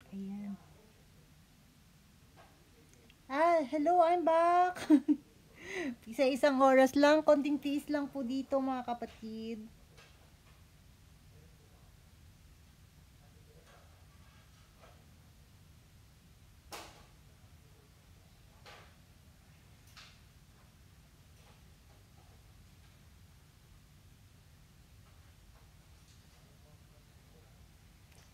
Ayan. Ah, hello, I'm back. Isa-isang oras lang, konting tiis lang po dito mga kapatid.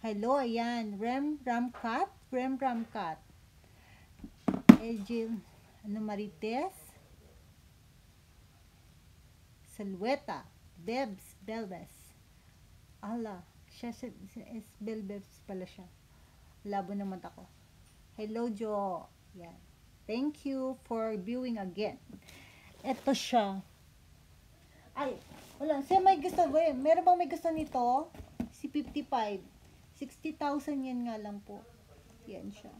Hello, ayan. Rem Ramcat. Ejil, ano Marites, Salweta, Belbes. Ala, is Belbes pala siya. Labo ng mata ko. Hello, Jo. Yan. Thank you for viewing again. Ito siya. Ay, wala. Siya may gusto. Meron bang may gusto nito? Si 55. 60,000 yan nga lang po. Yan siya.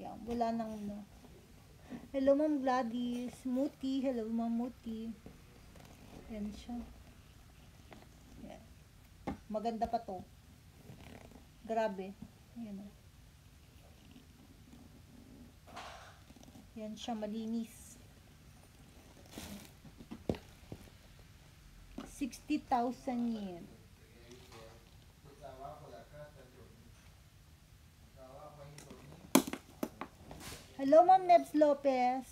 Yan. Wala nang ano. Hello, Ma'am Gladys. Muti. Hello, Ma'am Muti. Yan siya. Yan. Maganda pa to. Grabe. Yan. Yan siya. Malinis. 60,000 yen. Hello, Ma'am Nebs Lopez.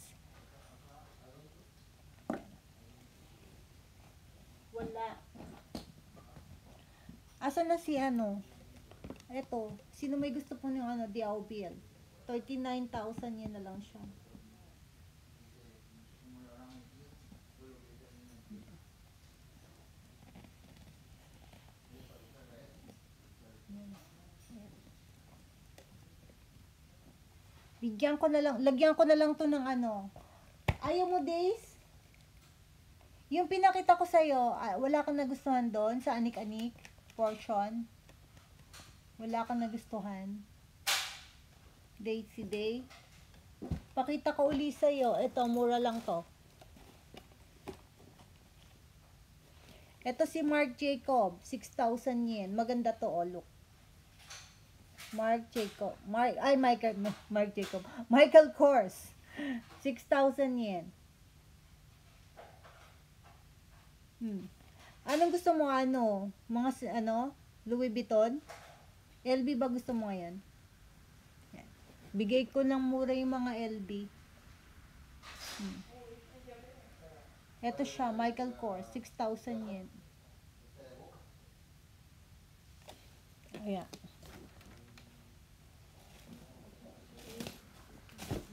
Wala. Asa na si ano? Eto. Sino may gusto po ng ano? Diaobil. 39,000 yen na lang siya. Lagyan ko na lang to ng ano. Ayaw mo, Days? Yung pinakita ko sa'yo, wala kang nagustuhan doon sa anik-anik portion? Wala kang nagustuhan? Daisy Day? Pakita ko uli sa'yo. Ito, mura lang to. Ito si Marc Jacob, 6,000 yen. Maganda to, oh, look. Marc Jacob. Michael Kors, 6,000 yen. Anong gusto mo, ano? Louis Vuitton? LB ba gusto mo ngayon? Yan. Bigay ko ng mura yung mga LB. Ito siya, Michael Kors, 6,000 yen. Ayan.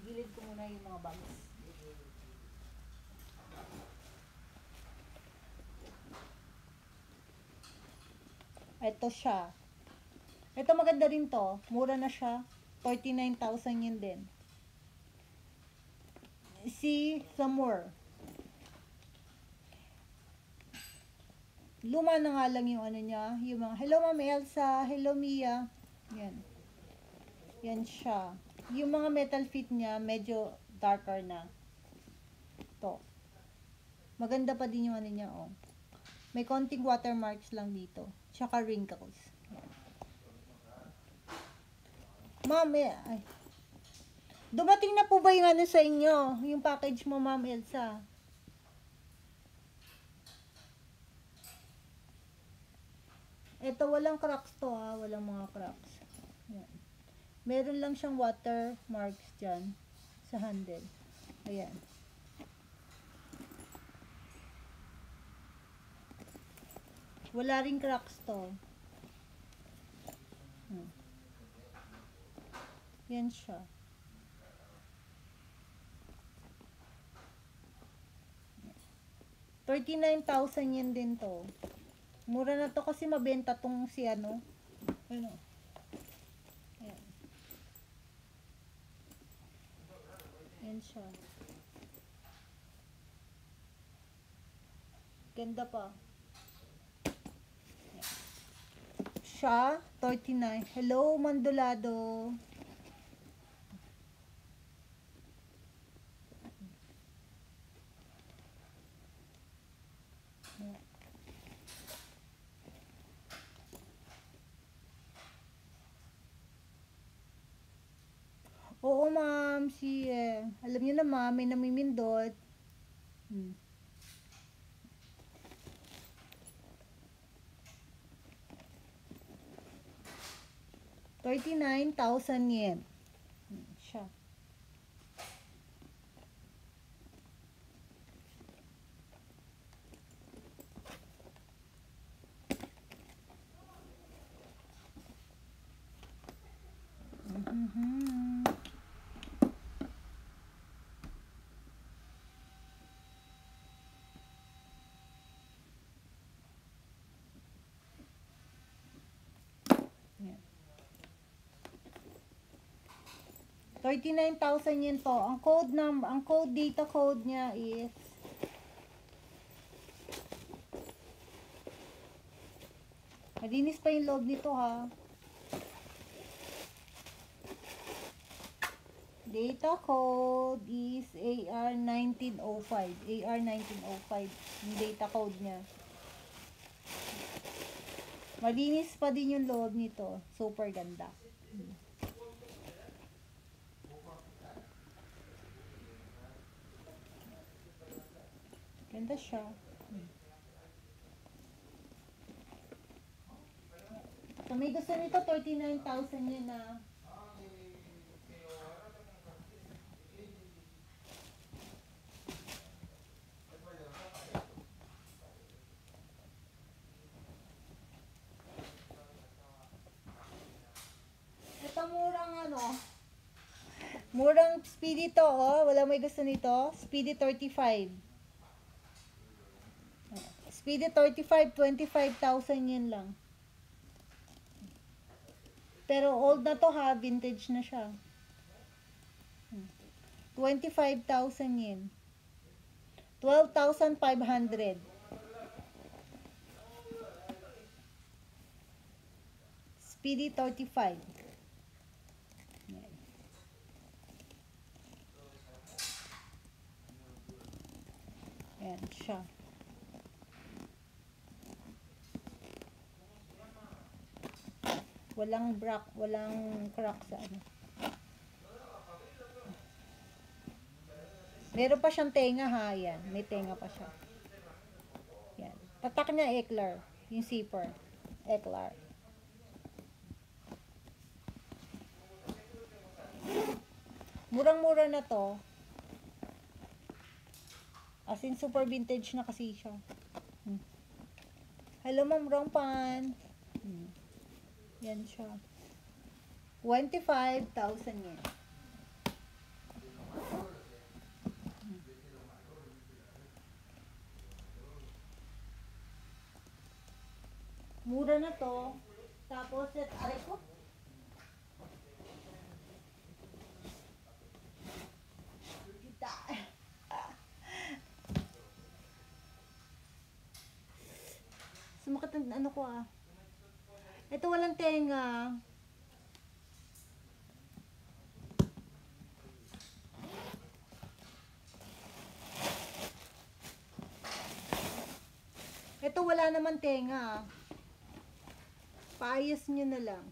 Gilid ko muna yung mga bags. Ito siya. Ito maganda rin to. Mura na siya. 39,000 yen din. Si Samur. Luma na nga lang yung ano niya. Yung mga, hello Ma'am Elsa. Hello Mia. Yan. Yan siya. Yung mga metal fit niya, medyo darker na. To. Maganda pa din yung ano niya, oh. May konting watermarks lang dito. Tsaka wrinkles. Yan. Ma'am, ay. Dumating na po ba yung ano sa inyo? Yung package mo, Ma'am Elsa? Ito, walang cracks to, ha. Walang mga cracks. Yan. Meron lang siyang watermarks dyan sa handle. Ayan. Wala ring cracks to. Yan siya. $39,000 yen din to. Mura na to kasi mabenta tong si ano. Ano? Ayan. Yan siya. Ganda pa. Ayan. Siya, 39. Hello, Mandolado. Oo, ma'am. Alam niyo na, ma'am, may namimindot. 39,000 yen. Siya. Yan. 39,000 yen to. Ang data code niya is malinis pa yung loob nito, ha. Data code is AR1905. AR1905 yung data code niya. Malinis pa din yung loob nito. Super ganda. Ganda siya. So, may gusto nito, 39,000 yun na. Ito murang Speedy to, oh. Wala may gusto nito. Speedy 35. Speedy 35, 25,000 yen lang. Pero old na to, ha. Vintage na siya. 25,000 yen. 12,500. Speedy 35. Ayan siya. Walang crack sa ano. Meron pa siyang tenga, ha. Yan. May tenga pa siya. Yan. Tatak niya Eclar. Yung zipper. Eclar. Murang-mura na to. As in, super vintage na kasi siya. Hello, ma'am, wrong pants. Yan siya. 25,000 yen. Mura na to. Tapos, aray ko. Sumakit ang ano ko, ah. Ito walang tenga. Ito wala naman tenga. Paayos nyo na lang.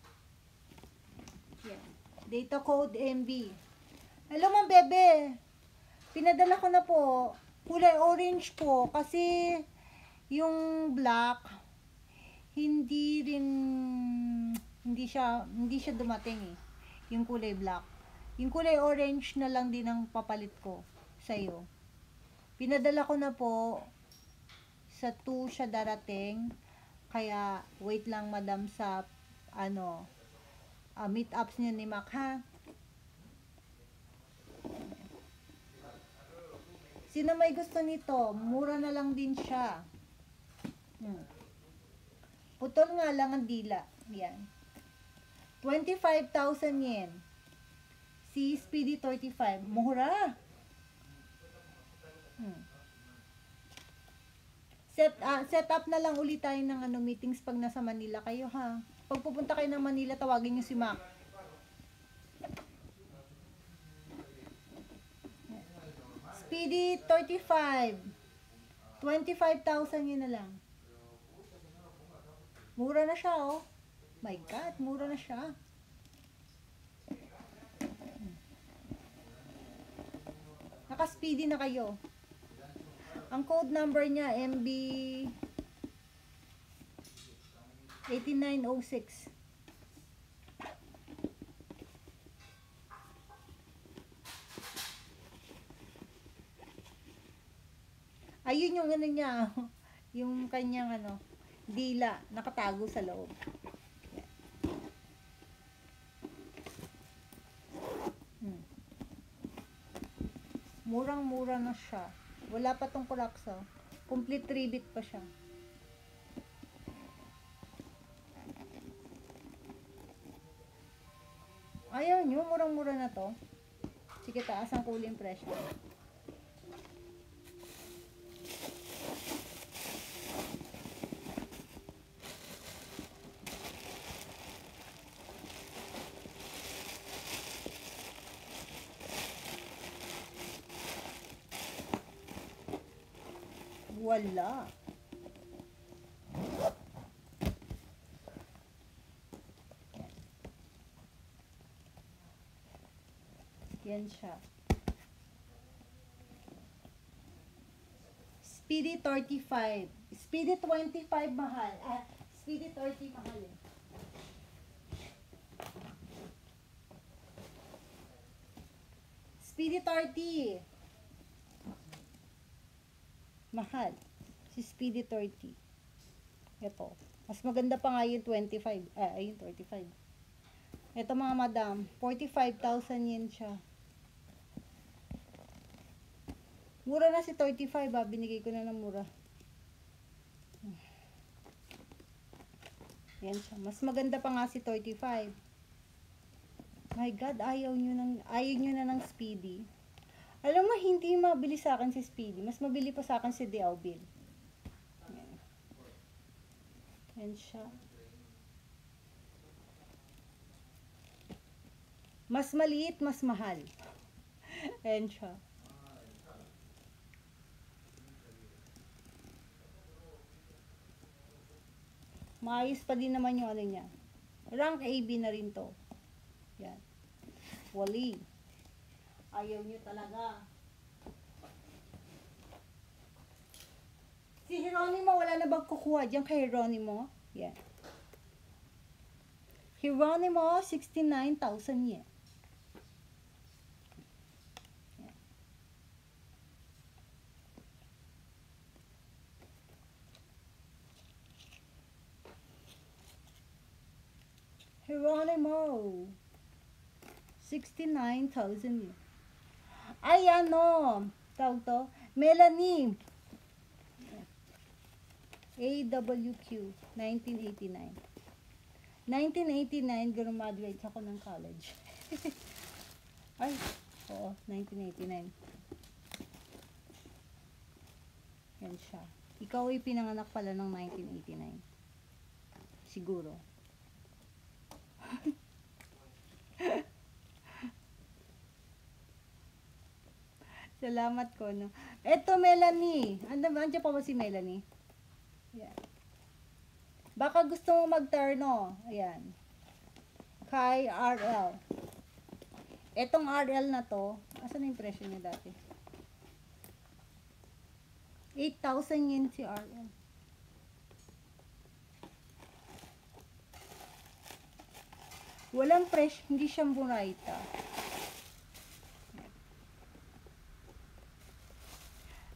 Yan. Data code MB. Hello, ma'am bebe. Pinadala ko na po. Kulay orange po. Kasi yung black hindi siya dumating eh. Yung kulay black. Yung kulay orange na lang din ang papalit ko sa'yo. Pinadala ko na po. Sa 2 siya darating. Kaya, wait lang madam sa, meet-ups niyo ni Mac, ha? Sino may gusto nito? Mura na lang din siya. Putol nga lang ang dila. Yan. 25,000 yen. Si Speedy 35. Mura. Set up na lang ulit tayo ng meetings pag nasa Manila kayo, ha. Pag pupunta kayo ng Manila, tawagin niyo si Mac. Speedy 35. 25,000 yun na lang. Mura na siya, oh. My God, mura na siya. naka-speedy na kayo. Ang code number niya, MB 8906. Ayun yung ano niya, yung kanyang ano, dila, nakatago sa loob. Murang-mura na siya. Wala pa tong kulaksa. Complete 3-bit pa siya. Ayaw nyo, murang-mura na to. Sige, taas ang cooling pressure. Wala. Yan siya. Speedy 35. Speedy 25 mahal. Speedy 30 mahal eh. Speedy 30. Mahal. Si Speedy 30. Ito. Mas maganda pa nga yung 25. Ayun, 35. Ito mga madam, 45,000 yen siya. Mura na si 35 ba? Binigay ko na ng mura. Yan siya. Mas maganda pa nga si 35. My God, ayaw nyo na ng Speedy. Alam mo, hindi mabili sa akin si Speedy. Mas mabili pa sa akin si Diaobil. Yan. Yan siya. Mas maliit, mas mahal. Yan siya. Maayos pa din naman yung ano niya. Rank AB na rin to. Yan. Wali. Ayaw nyo talaga. Si Hieronimo, wala na bang kukuha dyan kay Hieronimo? Yan. Hieronimo, 69,000 yen. Yan. Hieronimo, 69,000 yen. Ay, ano, tawag to, Melanie, AWQ, 1989. 1989, graduate ako ng college. Ay, oo, 1989. Yan siya. Ikaw ay pinanganak pala ng 1989. Siguro. Salamat ko, no. Eto, Melanie. Andiyan pa ba si Melanie? Ayan. Baka gusto mo mag-turno. Ayan. Kay RL. Etong RL na to, asan yung presyo niya dati? 8,000 yen si RL. Walang presyo, hindi siya muraita.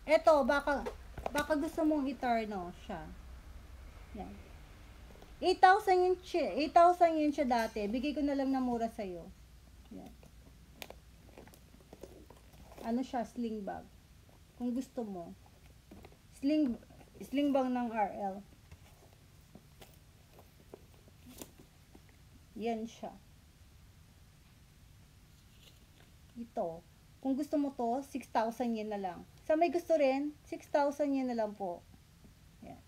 Eto, baka gusto mong i-turno siya. Yan. 8,000 yun siya dati. Bigay ko na lang na mura sa'yo. Yan. Ano siya? Sling bag. Kung gusto mo. Sling bag ng RL. Yan siya. Ito. Kung gusto mo to, 6,000 yen na lang. Sa may gusto rin, 6,000 yen na lang po. Yan.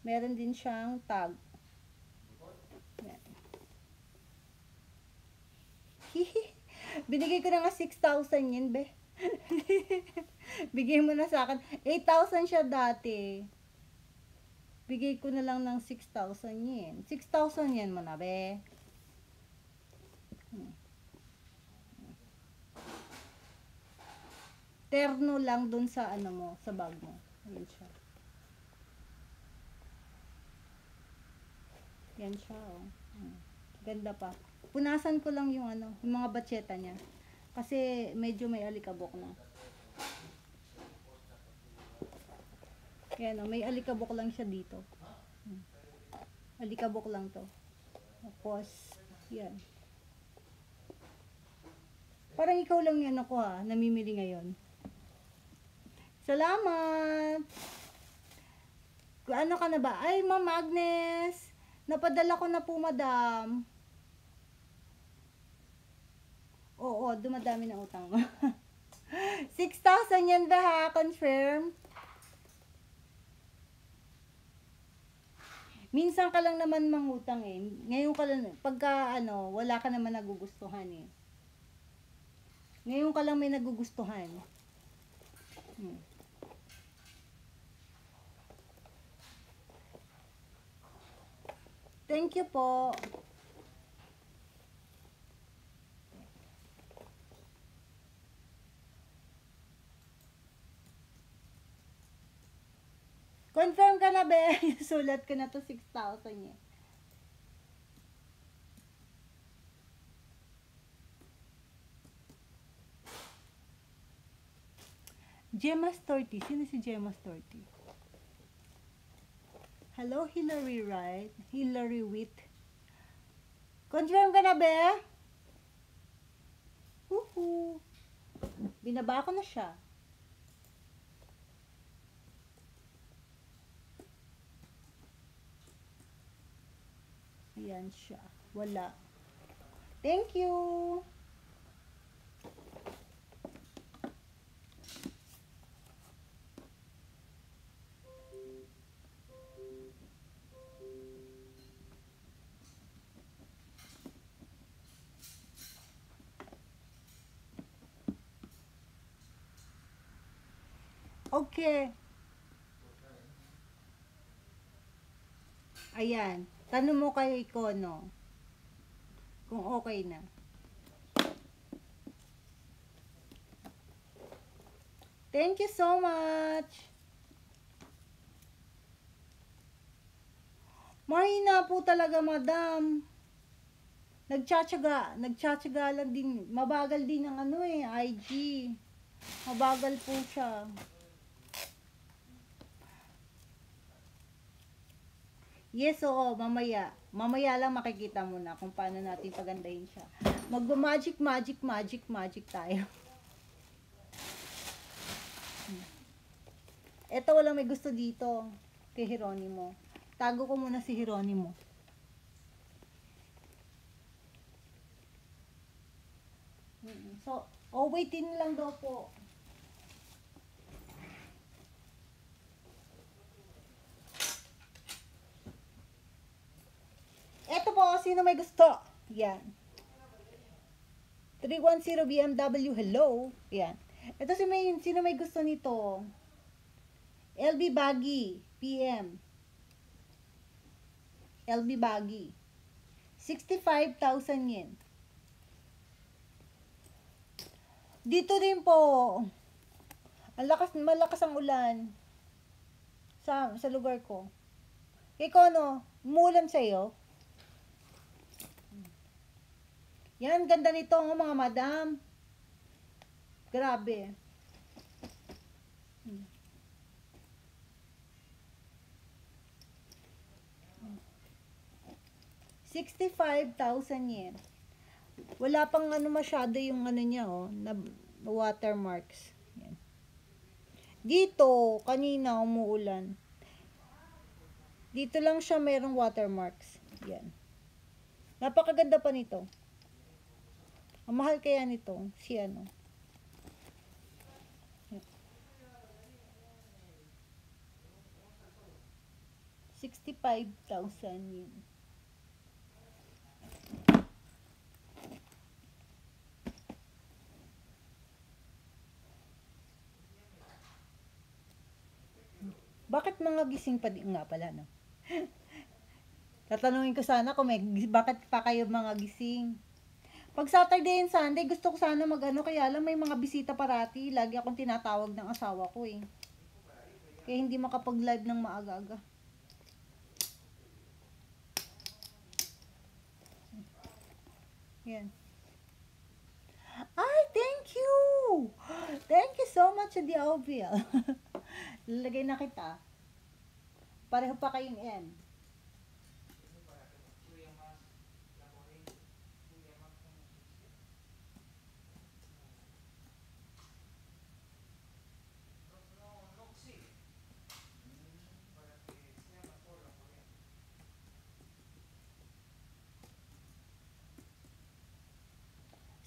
Meron din siyang tag. Yan. Binigay ko na nga 6,000 yen, be. Bigay mo na sa akin. 8,000 siya dati. Bigay ko na lang ng 6,000 yen. 6,000 yen mo na, be. terno lang dun sa ano mo, sa bag mo. Ayan siya. Yan siya, oh. Ganda pa. Punasan ko lang yung ano, yung mga batseta niya. Kasi medyo may alikabok na. Yan, oh, may alikabok lang siya dito. Alikabok lang to. Tapos, yan. Parang ikaw lang yan ako ha, namimili ngayon. Salamat! Ano ka na ba? Ay, Ma'am Agnes! Napadala ko na po, madam. Oo, dumadami na utang mo. 6,000 yan ba ha? Confirm? Minsan ka lang naman mangutang eh. Ngayon ka lang, pagka ano, wala ka naman nagugustuhan eh. Ngayon ka lang may nagugustuhan. Thank you po. Confirm ka na be? Sulat ko na to 6,000 eh. Gemma Storty. Sino si Gemma Storty? Hello, Hillary Wright. Hillary Witt. Confirm ka na be? Woohoo. Binaba ko na siya. Ayan siya. Wala. Thank you. Okay. Ayan. Tanong mo kay Ikono kung okay na. Thank you so much. Mahina po talaga, madam. Nagtsatsaga lang din. Mabagal din ang ano eh, IG. Mabagal po siya. Yes, oo, mamaya. Mamaya lang makikita mo na kung paano natin pagandahin siya. Magic tayo. Eto, walang may gusto dito kay Hieronimo. Tago ko muna si Hieronimo. So, waitin lang daw po. Eto po, sino may gusto? Yan. 310 BMW, hello. Yan. Ito sino may gusto nito? LB Baggy, PM. LB Baggy. 65,000 yen. Dito din po. Malakas ang ulan. Sa lugar ko. Ikaw no, umulan sa'yo? Yan, ganda nito mga madam. Grabe. 65,000 yen. Wala pang ano masyado yung ano niya oh, na watermarks. Yan. Dito, kanina umuulan. Dito lang siya merong watermarks. Yan. Napakaganda pa nito. Ang mahal kaya nito, si ano. 65,000 yen. Bakit mga gising pa din nga pala, no? Tatanungin ko sana kung bakit pa kayo mga gising. Pag Saturday and Sunday, gusto ko sana mag-ano, kaya lang may mga bisita parati. Lagi akong tinatawag ng asawa ko eh. Kaya hindi makapag-live ng maaga-aga. Yan. Ay, thank you! Thank you so much, Adi Alvia. Lalagay na kita. Pareho pa kayong N.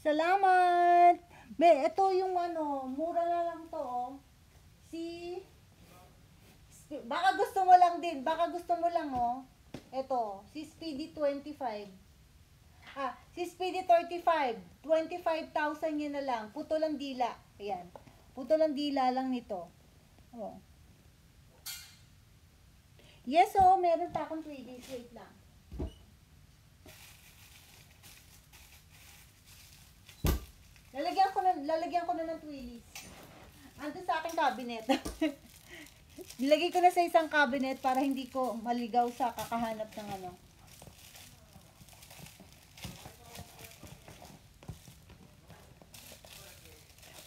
Salamat! Ito yung ano, mura na lang to, oh. Baka gusto mo lang din, baka gusto mo lang, oh. Ito, si Speedy 25. Si Speedy 35. 25,000 yun na lang. Puto lang dila. Ayan. Puto lang dila lang nito. Oh. Yes, oh, meron pa akong 3 days. Wait lang. Lalagyan ko na ng Twillies. Ando sa aking cabinet. Nilagay ko na sa isang cabinet para hindi ko maligaw sa kakahanap ng ano.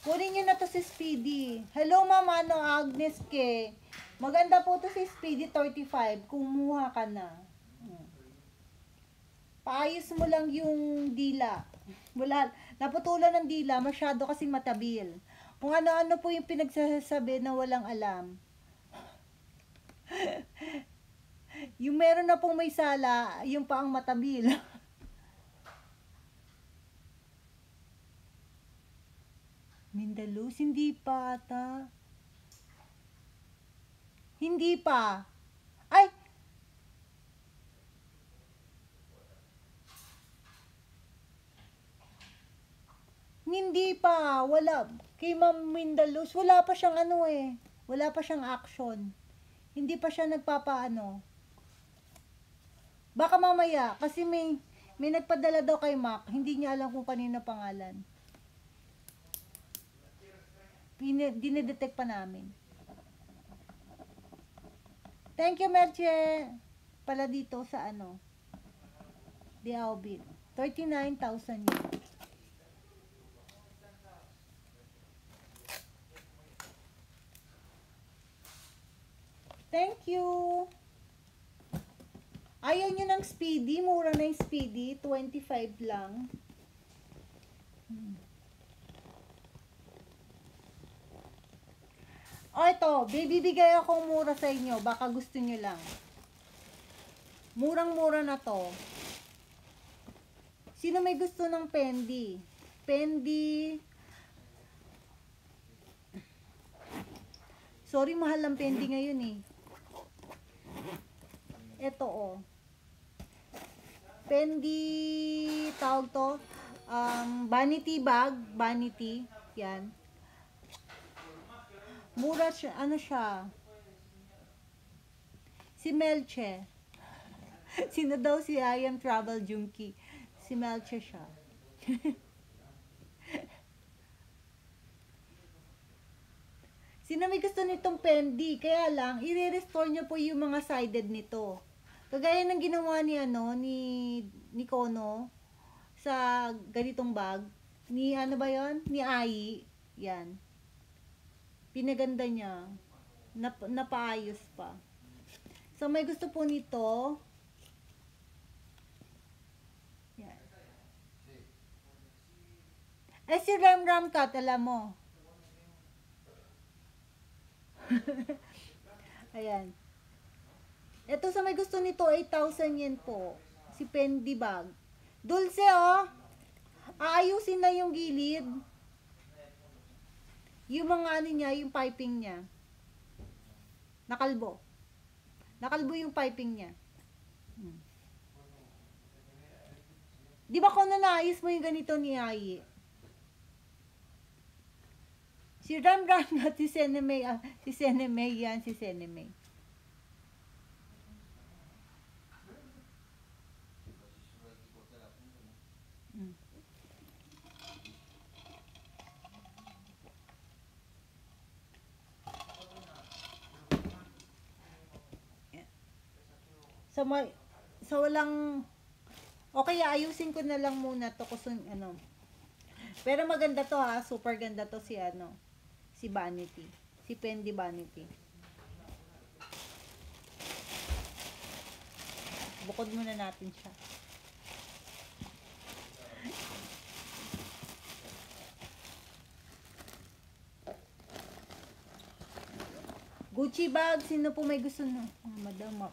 Kunin nyo na to si Speedy. Hello, Mama, ano, Agnes K. Maganda po to si Speedy 35. Kumuha ka na. Paayos mo lang yung dila. Wala, naputulan ng dila, masyado kasi matabil. Kung ano-ano po yung pinagsasabi na walang alam. Yung meron na pong may sala, yung pa ang matabil. Mindalus, hindi pa ata. Hindi pa. Ay! Hindi pa. Wala. Kay Ma'am Mindalus, wala pa siyang ano eh. Wala pa siyang action. Hindi pa siya nagpapaano. Baka mamaya, kasi may nagpadala daw kay Mac. Hindi niya alam kung kanino pangalan. Dinedetect pa namin. Thank you, Merche. Pala dito sa ano. Diaobit. 39,000 yun. Thank you. Ayaw nyo ng Speedy. Mura na yung Speedy. 25 lang. Ito. Bibigay akong mura sa inyo. Baka gusto nyo lang. Murang-mura na to. Sino may gusto ng Pendi? Pendi. Sorry, mahal ang Pendi ngayon eh. Ito oh. Pendi, tawag to, vanity bag, vanity, yan. Mura siya, ano siya? Si Melche. Sino daw si I am travel junkie? Si Melche siya. Sino may gusto nitong Pendi? Kaya lang, i-restore nyo po yung mga sided nito. Kagaya ng ginawa ni ano ni Kono sa ganitong bag, ni ano ba 'yon? Ni Ai. Yan. Pinaganda niya. Napaayos pa. So may gusto po nito. Yan. Si Ram Cut, alam mo. Ayan. Ito sa may gusto nito, 8,000 yen po. Si Pendi bag. Dulce, oh. Aayusin na yung gilid. Yung mga ano niya, yung piping niya. Nakalbo. Nakalbo yung piping niya. Di ba kung naayos mo yung ganito ni Ai? Si Ram at si Senemay, si Senemay yan, si Senemay. Sa may, sa walang, o kaya ayusin ko na lang muna to kung ano. Pero maganda to ha, super ganda to si ano, si Vanity. Si Fendi Vanity. Bukod muna natin siya. Gucci bag, sino po may gusto na? Oh, madam,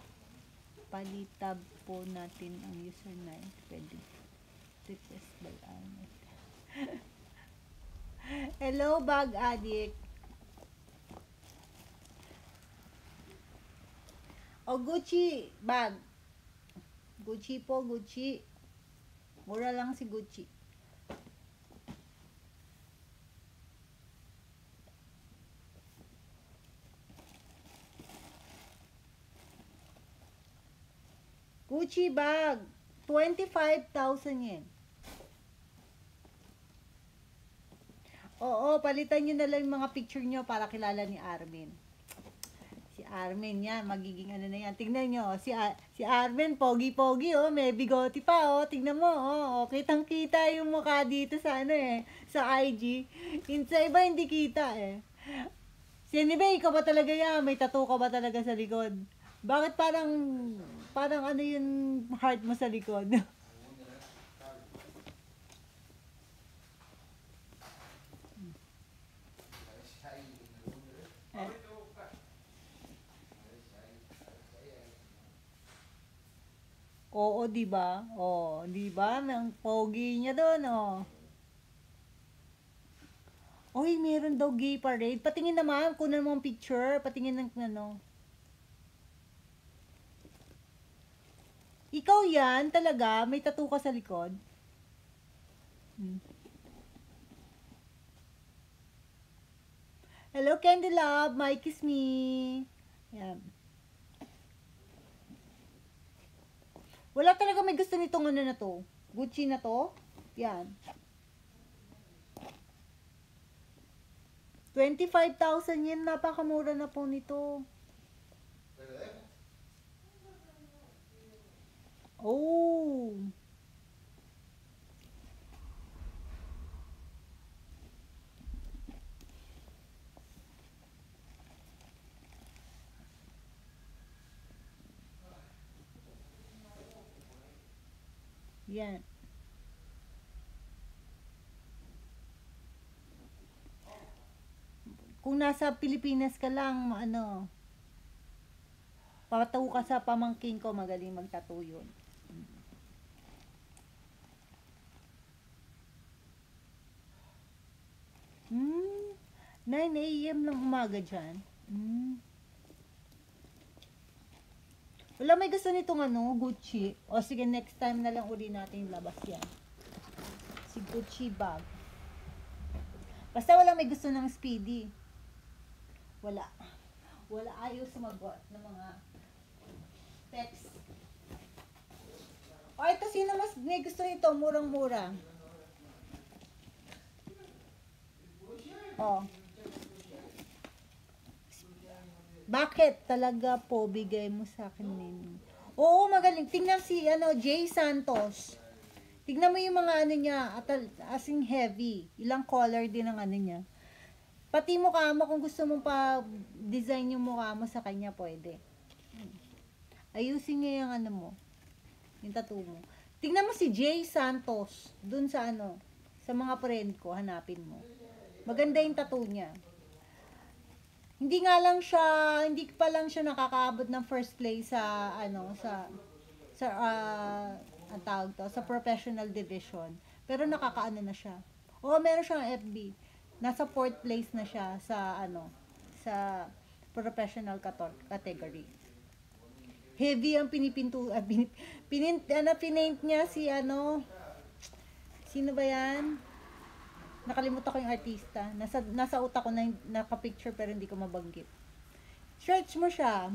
palitab po natin ang username. Pwede. Request bag addict. Hello, bag addict. O, Gucci bag. Gucci po, Gucci. Mura lang si Gucci. Gucci bag. 25,000 yen. Oo, palitan nyo na lang yung mga picture nyo para kilala ni Armin. Si Armin yan, magiging ano na yan. Tingnan nyo, si Armin, pogi-pogi, oh, may bigoti pa, oh. Tingnan mo, oh, kitang-kita yung mukha dito sa ano eh, sa IG. Sa iba hindi kita eh. Si Anibay, ikaw ba talaga yan? May tattoo ka ba talaga sa likod? Bakit parang ano yung heart mo sa likod? Oo, 'di ba? Oh, 'di ba? Ang pogi niya doon, oh. Oy, meron daw gay parade. Patingin naman, kunan mo ang picture, patingin ng ano. Ikaw 'yan talaga, may tattoo ka sa likod. Hmm. Hello, Candy Love, my kiss me. Yan. Wala talaga may gusto nitong ano na to. Gucci na to. Yan. 25,000 yen, napakamura na po nito. Oh. Yan. Kung nasa Pilipinas ka lang, ano, pataw ka sa pamangking ko, magaling magtattoo yun. Hmm, 9 a.m. lang umaga dyan. Hmm. Wala may gusto nitong ano, Gucci. O sige, next time na lang uli natin labas yan. Si Gucci bag. Basta wala may gusto ng Speedy. Wala. Wala ayaw sumagot ng mga text. O ito, sino mas may gusto nito? Murang-mura. O. Bakit talaga po bigay mo sa akin nini? Oo, magaling. Tingnan si ano, Jay Santos. Tingnan mo yung mga ano niya, asing heavy. Ilang color din ang ano niya. Pati mukha mo, kung gusto mong pa-design yung mukha mo sa kanya, pwede. Ayusin niya yung ano mo, yung tattoo mo. Tingnan mo si Jay Santos, dun sa ano, sa mga friend ko, hanapin mo. Maganda yung tattoo niya. Hindi nga lang siya, hindi pa lang siya nakakaabot ng first place sa ano, ang tawag to, sa professional division. Pero nakakaano na siya. Oo, meron siyang FB. Nasa fourth place na siya sa ano, sa professional category. Heavy ang pinipinto, pinaint niya si ano, sino ba yan? Nakalimutan ko yung artista. Nasa utak ko na naka-picture pero hindi ko mabanggit. Search mo siya.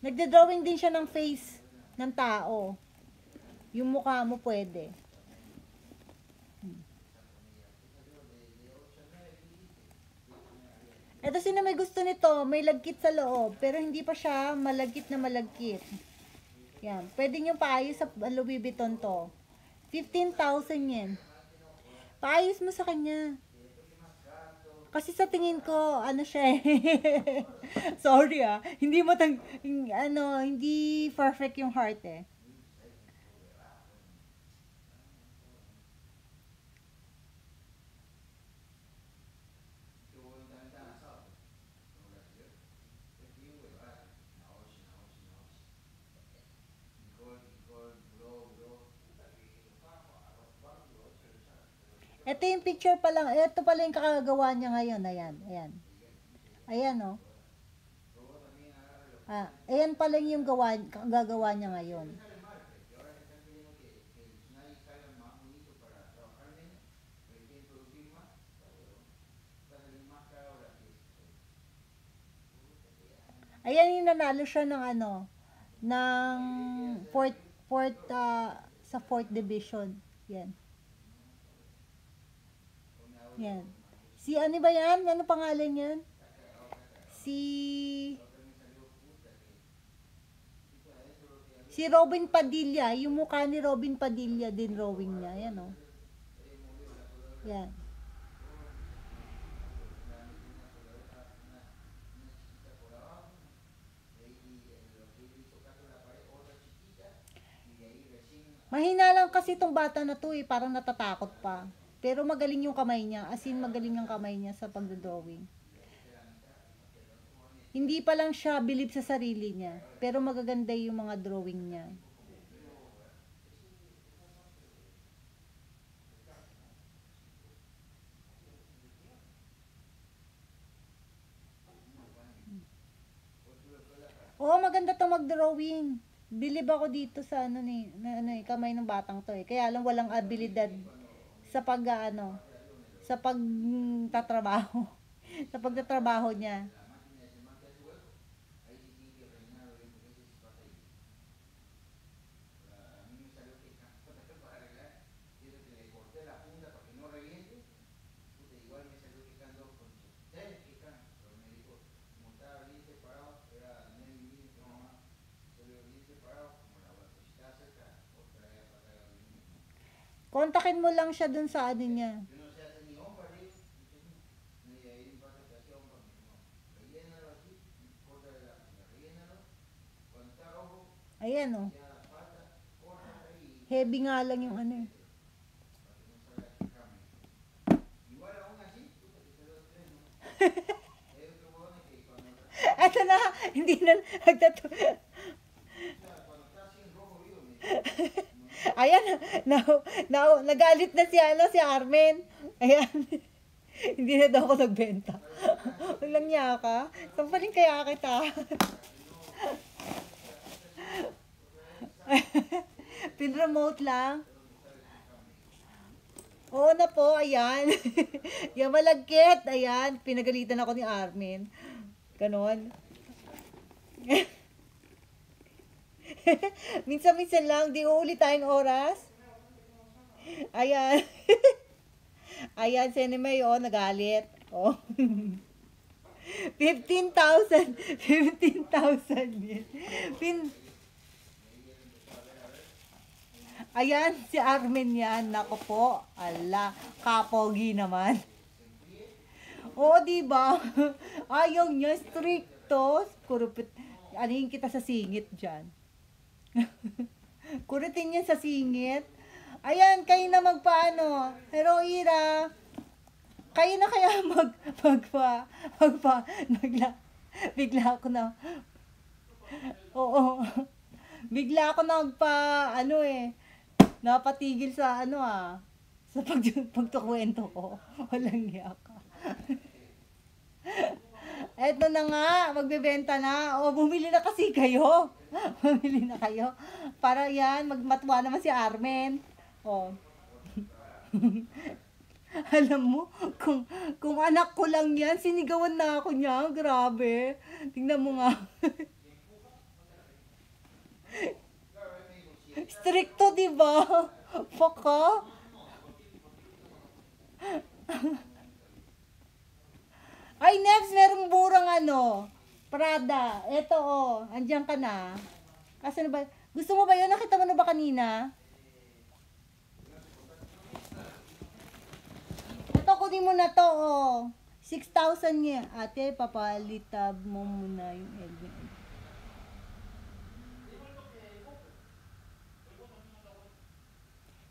Nagda-drawing din siya ng face ng tao. Yung mukha mo pwede. Ito, sino may gusto nito? May lagkit sa loob, pero hindi pa siya malagkit na malagkit. Yan. Pwede nyo paayos sa Louis Vuitton to. 15,000 yen. Paayos mo sa kanya. Kasi sa tingin ko, ano siya eh. Sorry ah. Hindi mo hindi perfect yung heart eh. Ito yung picture pa lang. Ito pala yung kakagawa niya ngayon. Ayan, ayan. Ayan, oh. Ayan pala yung gagawa niya ngayon. Ayan yung nanalo siya ng ng fourth, sa fourth division. Yan. Yan. Si ano ba yan? Ano pangalan yan? Si Robin Padilla. Yung mukha ni Robin Padilla din drawing niya. Yan o. Yan. Mahina lang kasi itong bata na to eh. Parang natatakot pa. Pero magaling yung kamay niya. As in, magaling yung kamay niya sa pagdodrawing. Hindi pa lang siya believe sa sarili niya. Pero magaganda yung mga drawing niya. Oo, maganda to mag-drawing. Believe ako dito sa kamay ng batang to eh. Kaya lang walang abilidad sa sa pagtatrabaho. Sa pagtatrabaho niya. Kontakin mo lang siya dun sa niya. Ayan oh. Heavy nga lang yung eh. Eto na, hindi na Ayan, nagalit na si Armen. Ayan. Hindi na daw ako nagbenta. Walang niya ka. Sampaling kaya kita. Pin-remote lang. Oo na po, ayan. Yung malagkit, ayan. Pinagalitan ako ni Armin. Ganon. Minsan-minsan lang, di uulit tayong oras. Ayan. Ayan, si May, nagalit. 15,000. 15,000 yan. Ayan, si Armin yan. Nako po. Ala, kapogi naman. Oo, diba? Ayaw niya, stricto. Kurupit. Anin kita sa singit dyan. Kurutin niya sa singit. Ayan, kayo na magpaano. Pero Ira, kayo na kaya bigla ako na, oo, bigla ako napatigil sa sa pagtukwento ko. Walang yaka. Eto na nga, magbebenta na. Bumili na kasi kayo. Bumili na kayo. Para yan, magmatwa naman si Armen. Alam mo, kung anak ko lang yan, sinigawan na ako niya. Grabe. Tingnan mo nga. Stricto, diba? Paka. Ay, Nebs, meron Prada, eto oh, andiyan ka na. Asan na ba? Gusto mo ba yun? Nakita mo na ba kanina? Ito, kunin mo na to oh. 6,000 niya. Ate, papalitab mo muna yung LBL.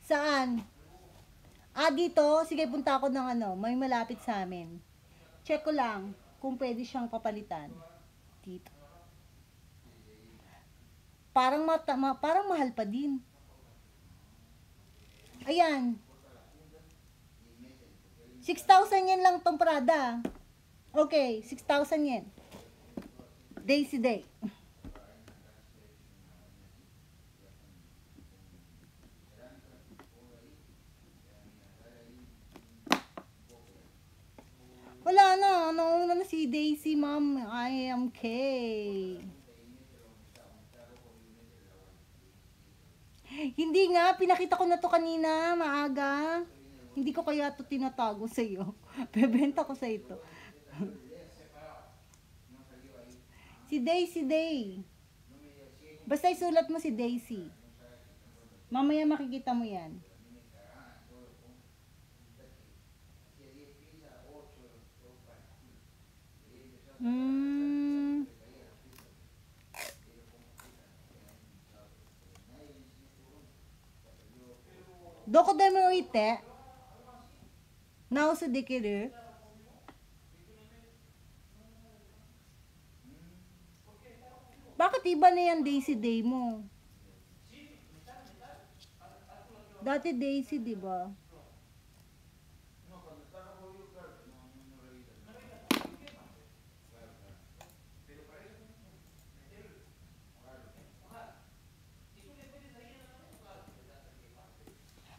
Saan? Dito. Sige, punta ako ng ano. May malapit sa amin. Check ko lang kung pwede siyang papalitan. Dito. Parang mahal pa din. Ayan. 6,000 yen lang tong Prada. Okay, 6,000 yen. Daisy Day. Wala na. Nauna na si Daisy, ma'am. I am Kay. Hindi nga. Pinakita ko na to kanina. Maaga. Hindi ko kaya to tinatago sa iyo. Bebenta ko sa ito. Si Daisy Day. Basta isulat mo si Daisy. Mamaya makikita mo yan. Hmm. Doko demo ite. Naosu dekiru. Bakit iba na yan Daisy Day mo? Dati Daisy, di ba?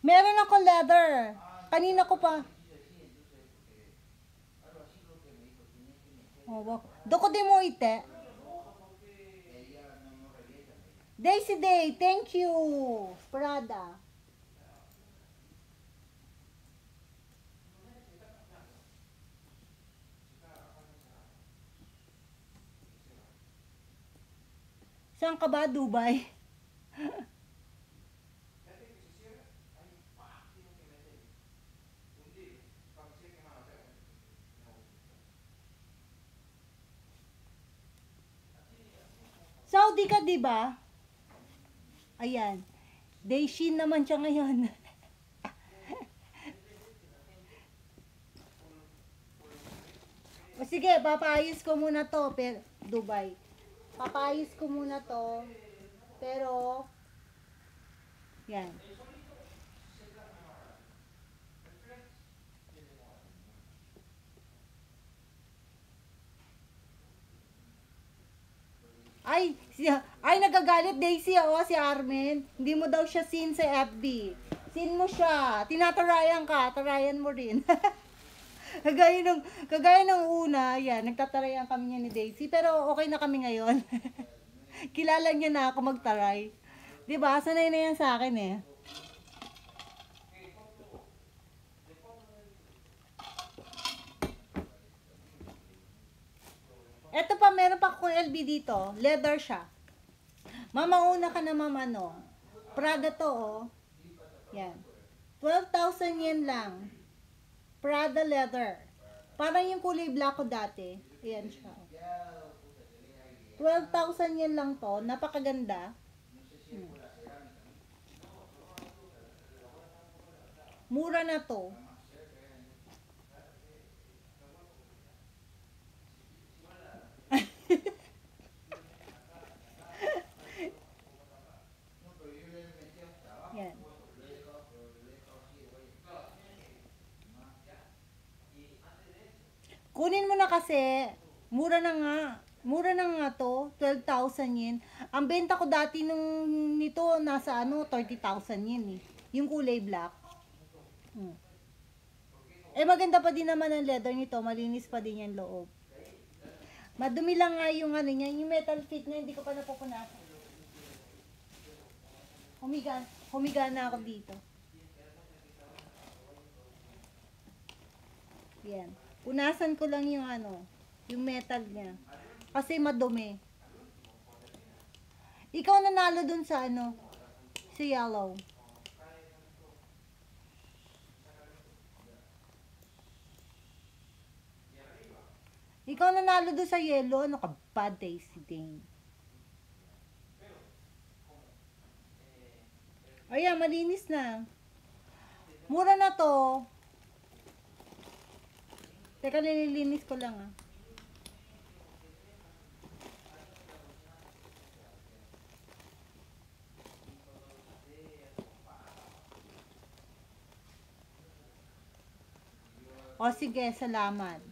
Meron ako leather. Kanina ko pa. Oh, doko de mo ite. Daisy Day, thank you. Prada. Saan ka ba, Dubai? Saudi ka, di ba? Ayan. Daishin naman siya ngayon. O sige, papayos ko muna to, pero Dubai. Papayos ko muna to. Pero yan. Ay, nagagalit Daisy, oh, si Armin. Hindi mo daw siya sin sa FB. Sin mo siya. Tinatarayan ka, tarayan mo rin. kagaya ng una, yan, nagtatarayan kami niya ni Daisy. Pero okay na kami ngayon. Kilala niya na ako magtaray. 'Di ba? Sanay na yan sa akin eh. Eto pa, meron pa akong LB dito. Leather siya. Mamauna ka na, mama, no? Prada to, oh. Yan. 12,000 yen lang. Prada leather. Parang yung kulay black ko dati. Ayan siya. 12,000 yen lang to. Napakaganda. Mura na to. Yan. Kunin mo na kasi. Mura na nga. Mura na nga to. 12,000 yen. Ang benta ko dati nito nasa 30,000 yen eh. Yung kulay black. Eh maganda pa din naman ang leather nito. Malinis pa din yung loob. Madumi lang nga yung niya. Yung metal fit na hindi ko pa napupunasan. Humiga na ako dito. Yan. Punasan ko lang yung yung metal niya. Kasi madumi. Ikaw nanalo dun sa ano, si yellow. Ikaw nanalo dun sa yellow, ano ka ba, Daisy Dane? Ayan, malinis na. Mura na to. Teka, nililinis ko lang ah. O sige, salamat.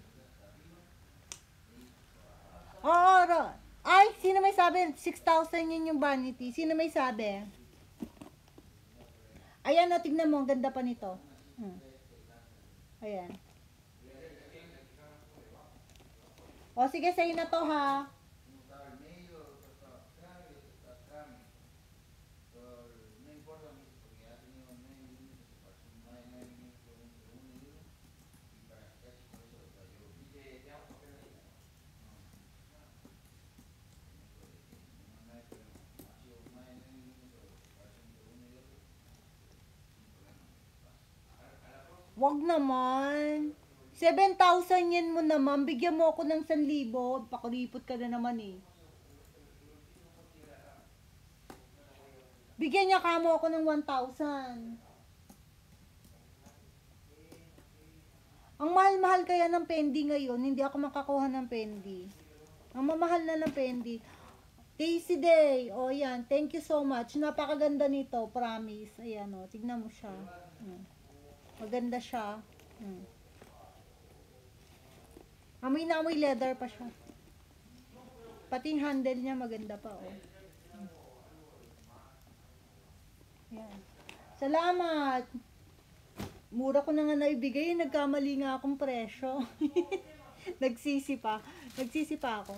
Oo, ay, sino may sabi? 6,000 yun yung vanity. Sino may sabi? Ayan, o, tignan mo. Ang ganda pa nito. Ayan. O, sige, sa'yo na to, ha. Wag naman. 7,000 yen mo naman. Bigyan mo ako ng 1,000. Pakuripot ka na naman eh. Bigyan niya kamo ako ng 1,000. Ang mahal-mahal kaya ng Fendi ngayon. Hindi ako makakuha ng Fendi. Ang mamahal na ng Fendi. Daisy Day. O yan. Thank you so much. Napakaganda nito. Promise. Ayan o. Tignan mo siya. Maganda siya. Amoy na amoy leather pa siya. Pati yung handle niya maganda pa oh. Yan. Salamat. Mura ko na nga naibigay. Nagkamali nga akong presyo. Nagsisi pa. Nagsisi pa ako.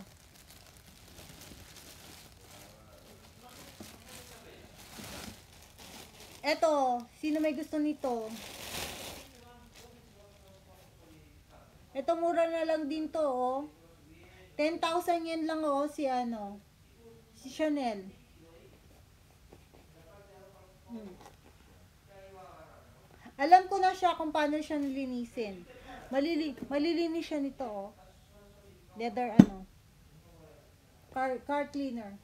Eto. Sino may gusto nito? Ito mura na lang din to, oh. 10,000 yen lang, oh, si ano. Si Chanel. Alam ko na siya kung paano siya linisin. Malilinis siya nito, oh. Leather, ano. Car cleaner.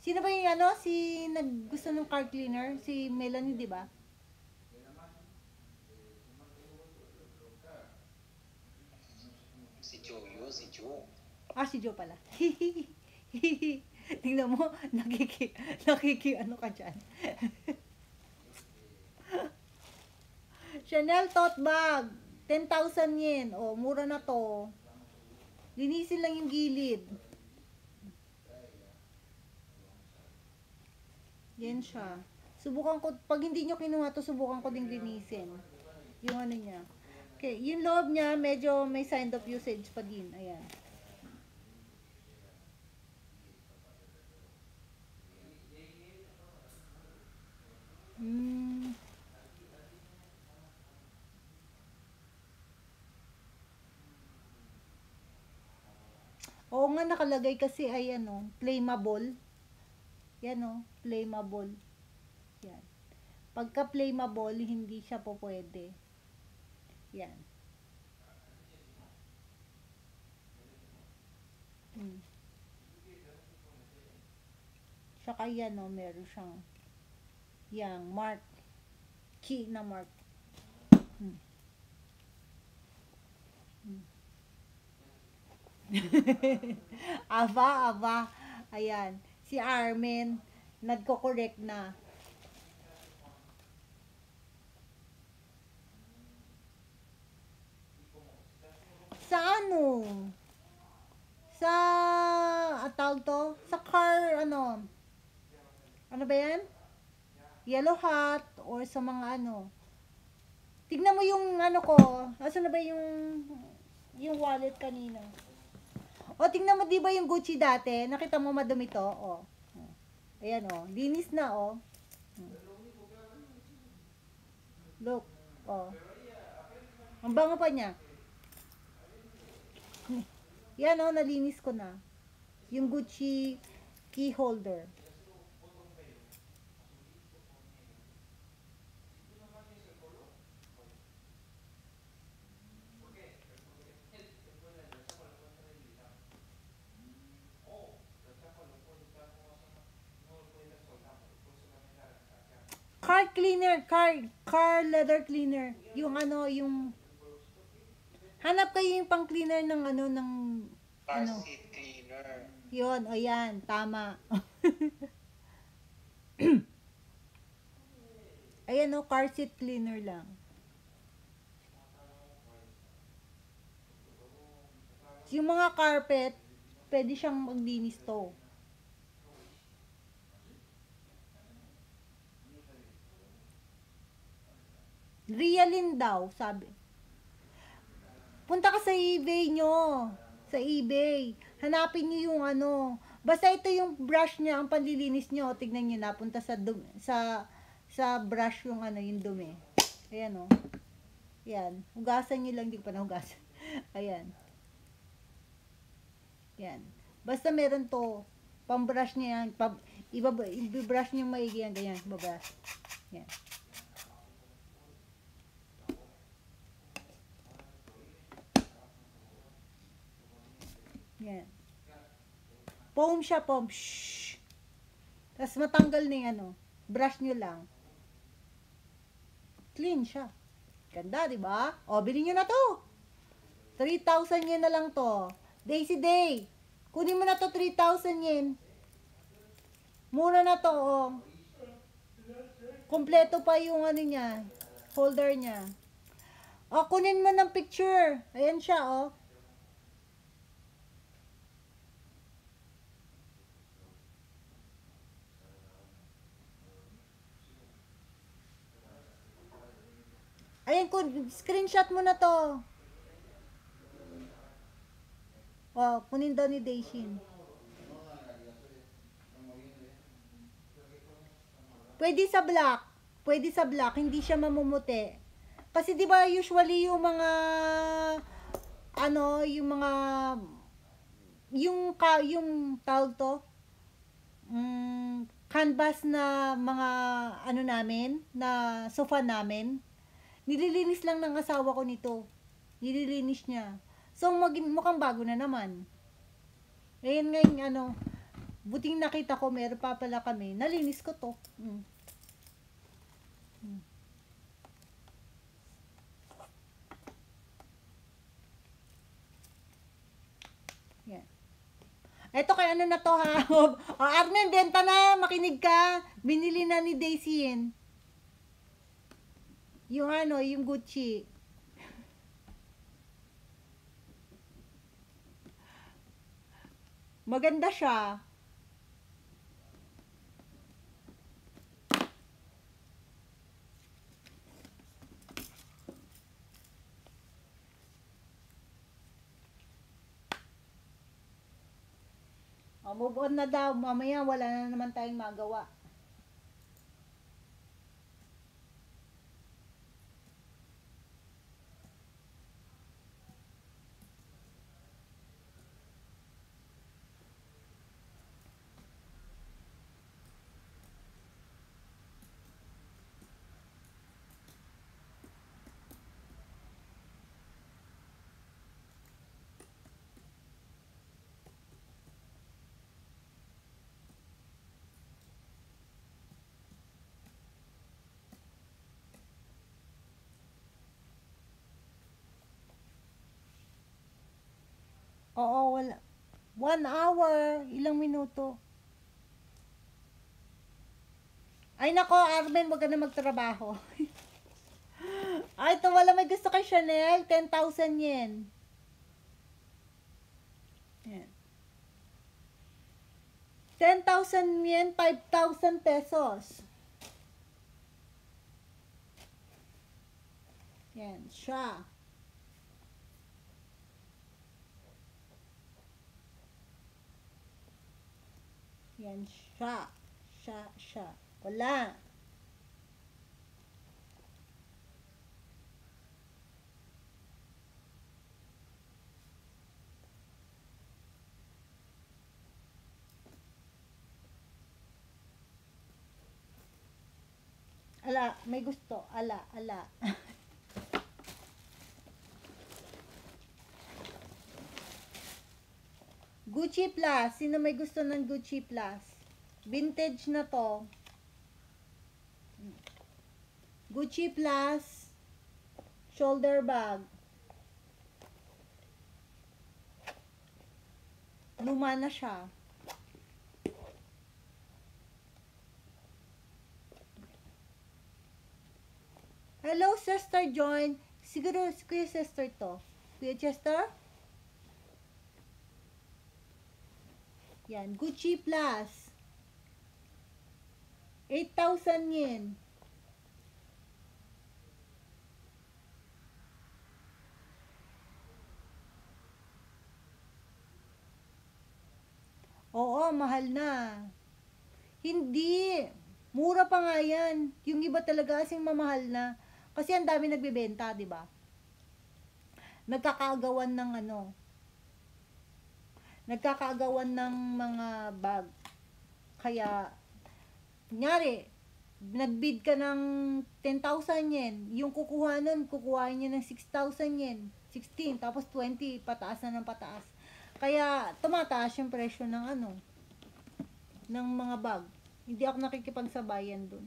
Sino ba yung, ano, si naggusto ng car cleaner? Si Melanie, di ba? Si Joe. Ah, si Joe pala. Tingnan mo, ano ka dyan. Chanel tote bag. 10,000 yen. Oh, mura na to. Linisin lang yung gilid. Yan siya. Subukan ko, pag hindi nyo kinuha to, subukan ko ding linisin. Yung ano niya. Okay, yung loob niya, medyo may sign of usage pa din. Ayan. Oo nga, nakalagay kasi ay ano, flammable. Yan o, flammable. Yan. Pagka flammable, hindi siya po pwede. Yan. Saka yan o, meron siyang yang mark. Key na mark. Aba. Ayan. Si Armin, nagko-correct na. Sa ano? Sa, tawag to? Sa car, ano? Ano ba yan? Yellow hat, or sa mga ano. Tignan mo yung ano ko. Asan na ba yung wallet kanina? O, tingnan mo, di ba yung Gucci dati? Nakita mo madumi to? O. Ayan, o. Linis na, o. Look. O. Ang bango pa niya. Yan o, nalinis ko na. Yung Gucci key holder. Car cleaner, car leather cleaner. Yung ano, yung hanap kayo yung pang cleaner ng ano, ng Car ano. seat cleaner. Yun, o yan, tama. Ayan o, car seat cleaner lang. Yung mga carpet, pwede siyang maglinis to. Realin daw, sabi. Punta ka sa eBay nyo. Sa eBay. Hanapin nyo yung ano. Basta ito yung brush niya, ang panlilinis nyo. Tignan nyo na, punta sa brush yung ano, yung dumi. Ayan o. Yan. Hugasan nyo lang, di ko pa nahugasan. Ayan. Yan. Basta meron to. Pang-brush niya yan. I-brush niyo maigi yan. Ganyan. Babrush. Yan. Yan. Foam siya, foam. Shhh. Tapos matanggal na yung ano. Brush nyo lang. Clean siya. Ganda, di ba? O, bilhin nyo na to. 3,000 yen na lang to. Daisy Day. Kunin mo na to, 3,000 yen. Mura na to, oh. Kompleto pa yung ano niya. Holder niya. O, kunin mo ng picture. Ayan siya, oh. Ayan, screenshot mo na to. O, kunin daw ni Daishin. Pwede sa black. Pwede sa black. Hindi siya mamumuti. Kasi di ba usually yung mga ano, yung tawag to, canvas na mga ano namin, na sofa namin, nililinis lang ng asawa ko nito. Nililinis niya. So, mukhang bago na naman. Ayan nga yung ano, buting nakita ko, meron pa pala kami, nalinis ko to. Yan. Eto kay ano na to ha. O, Arnen, benta na. Makinig ka. Binili na ni Daisy yan. Yung ano, yung Gucci. Maganda siya. O, move on na daw. Mamaya wala na naman tayong magawa. Oo, wala. 1 hour. Ilang minuto. Ay nako, Armen, wag ka na magtrabaho. Ay, ito wala may gusto kay Chanel. 10,000 yen. Yan. 10,000 yen, 5,000 pesos. Yan, siya. Yan, siya. Siya. Wala. Ala, may gusto. Ala, ala. Gucci Plus. Sino may gusto ng Gucci Plus? Vintage na to. Gucci Plus. Shoulder bag. Luma na siya. Hello, Sister Join. Siguro, Kuya Sister to. Kuya Chester? Yan, Gucci Plus. 8,000 yen. Oo, mahal na. Hindi. Mura pa nga yan. Yung iba talaga kasing mamahal na. Kasi ang dami nagbebenta, di ba? Nagkakaagawan ng ano. Nagkakaagawan ng mga bag. Kaya, kunyari, nagbid ka ng 10,000 yen. Yung kukuha nun, kukuhain niya ng 6,000 yen. 16, tapos 20, pataas na ng pataas. Kaya, tumataas yung presyo ng ano, ng mga bag. Hindi ako nakikipagsabayan dun.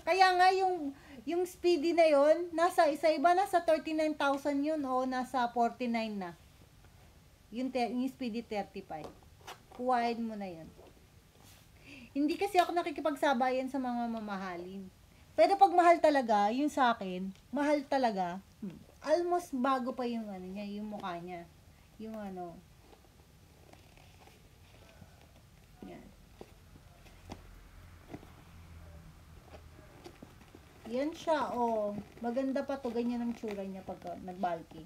Kaya nga yung speedy na yon, nasa isa iba nasa 39,000 yun o nasa 49 na. Yung speedy 35. Kuhain mo na yun. Hindi kasi ako nakikipagsabayan sa mga mamahalin. Pero pag mahal talaga, yung sa akin, mahal talaga, almost bago pa yung ano niya, yung mukha niya. Yung ano. Yan. Yan siya, oh. Maganda pa to, ganyan ang tsura niya pag nagbalki.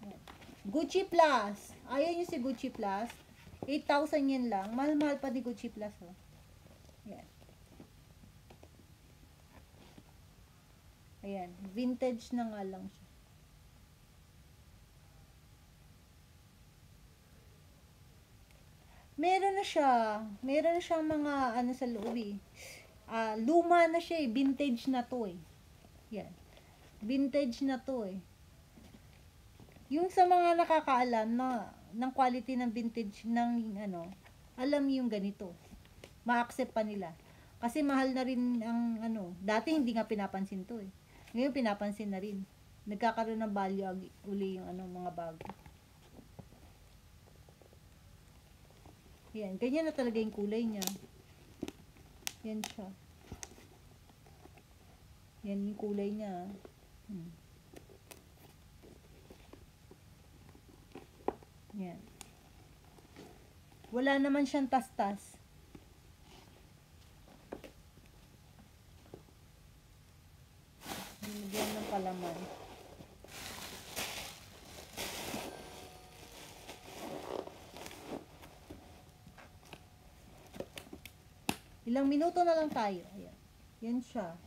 Yan. Gucci Plus. Ayaw niyo si Gucci Plus. 8,000 yen lang. Mahal-mahal pa ni Gucci Plus, oh. Yan. Ayan. Vintage na nga lang siya. Meron na siya. Meron na siyang mga ano sa loob eh. Luma na siya eh. Vintage na to eh. Yan. Vintage na to eh. Yung sa mga nakakaalam na ng quality ng vintage ng ano, alam yung ganito. Ma-accept pa nila. Kasi mahal na rin ang ano, dati hindi nga pinapansin to eh. Ngayon pinapansin na rin. Nagkakaroon ng value uli yung ano, mga bago. Yan, ganyan na talaga yung kulay niya. Yan siya. Yan yung kulay niya. Yan. Wala naman siyang tastas. Binigyan ng palaman. Ilang minuto na lang tayo. Ayan. Yan siya.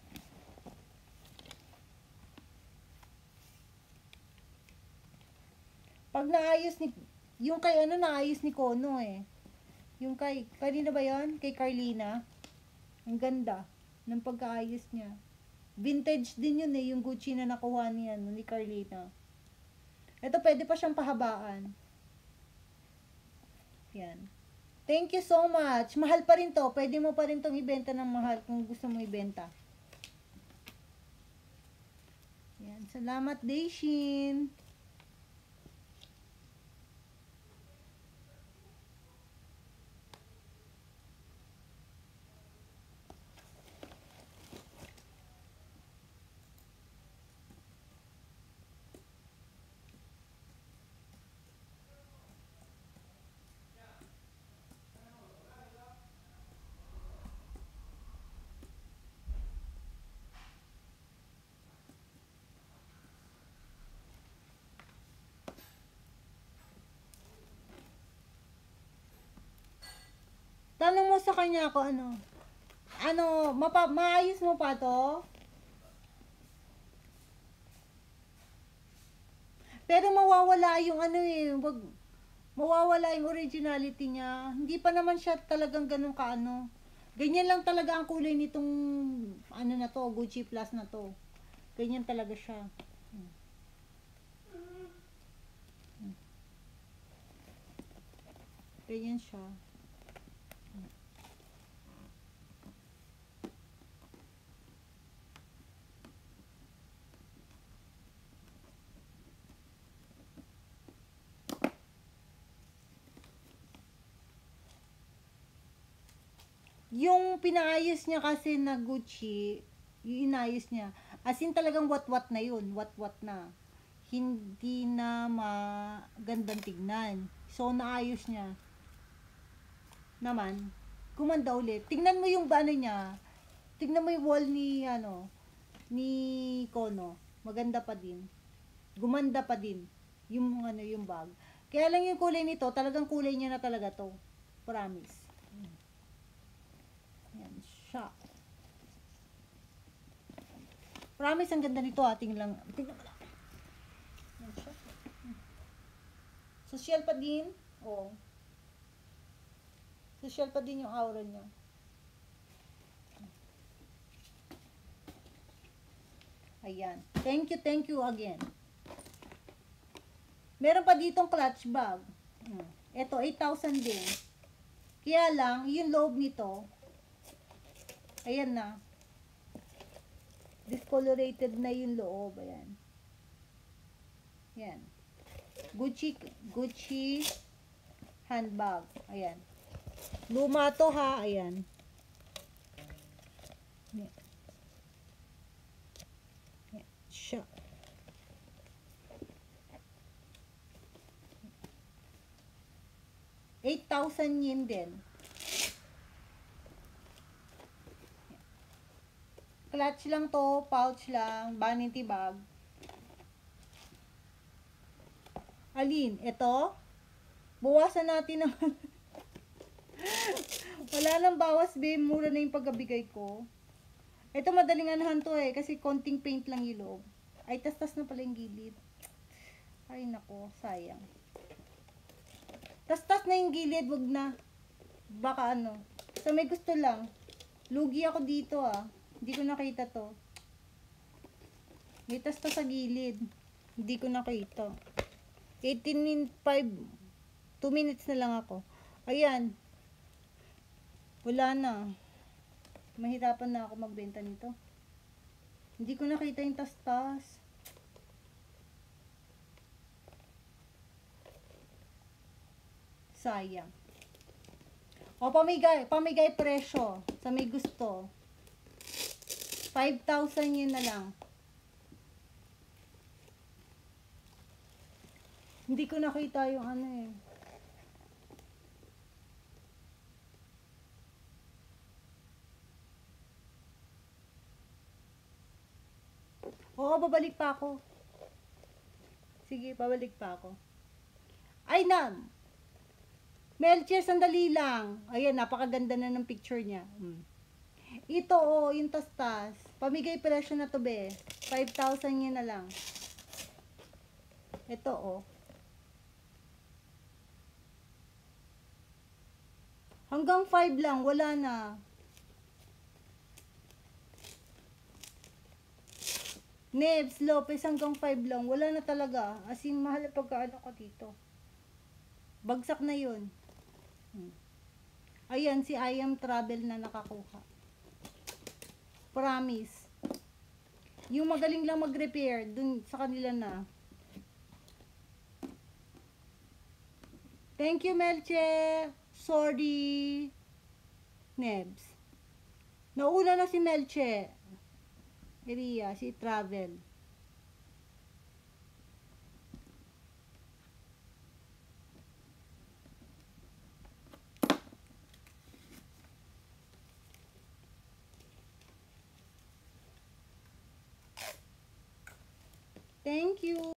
Pag naayos ni, yung kay ano naayos ni Kono eh. Yung kay, kanina ba yon? Kay Carlina. Ang ganda ng pagkaayos niya. Vintage din yun eh, yung Gucci na nakuha niya ni Carlina. Ito pwede pa siyang pahabaan. Yan. Thank you so much. Mahal pa rin to. Pwede mo pa rin tong ibenta ng mahal kung gusto mo ibenta. Yan. Salamat, Daishin. Tanong mo sa kanya ako ano, maayos mo pa to? Pero mawawala yung ano eh, mawawala yung originality niya. Hindi pa naman siya talagang ganun kaano. Ganyan lang talaga ang kulay nitong ano na to, Gucci Plus na to. Ganyan talaga siya. Ganyan siya. Yung pinaayos niya kasi na Gucci, yung inayos niya. As in talagang wat-wat na yun. Wat-wat na. Hindi na magandang tignan. So, naayos niya. Naman, gumanda ulit. Tingnan mo yung ano niya. Tingnan mo yung wall ni, ano, ni Kono. Maganda pa din. Gumanda pa din. Yung, ano, yung bag. Kaya lang yung kulay nito, talagang kulay niya na talaga to. Promise. Yan siya. Promise, ang ganda nito ha. Tingnan mo lang. Yan siya. Social pa din. Oo. Social pa din yung aura niya. Ayan. Thank you again. Meron pa ditong clutch bag. Ito, 8,000 din. Kaya lang, yung loob nito, ayan na. Discolorated na yung loob. Ayan. Ayan. Gucci handbag. Ayan. Luma to ha. Ayan. Ayan. Ayan. Siya. ₱8,000 din. Clutch lang to, pouch lang, vanity bag. Alin? Ito? Bawasan natin naman. Wala nang bawas, babe. Mura na yung pagbigay ko. Ito madaling anahan to eh, kasi konting paint lang yung loob. Ay, tas-tas na pala yung gilid. Ay, nako, sayang. Tas-tas na yung gilid, wag na. Baka ano. So, may gusto lang. Lugi ako dito ah. Hindi ko nakita to. May tas-tas sa gilid. Hindi ko nakita. 18:05. 2 minutes na lang ako. Ayan. Wala na. Mahirapan na ako magbenta nito. Hindi ko nakita yung tas-tas. Sayang. O, pamigay presyo. Sa may gusto. 5,000 yun na lang. Hindi ko nakita yung ano eh. Oo, babalik pa ako. Sige, babalik pa ako. Ay na! Melcher, sandali lang. Ayan, napakaganda na ng picture niya. Ito, oh, yung tas-tas. Pamigay presyo na to, be. 5,000 yun na lang. Ito, oh. Hanggang 5 lang, wala na. Nebs, Lopez, hanggang 5 lang. Wala na talaga. As in, mahal pagkaano ko dito. Bagsak na yun. Ayan, si I Am Travel na nakakuha. Promise. Yung magaling lang mag-repair, dun sa kanila na. Thank you, Melche. Sorry. Nebs. Nauna na si Melche. Iriya, si Travel. Thank you.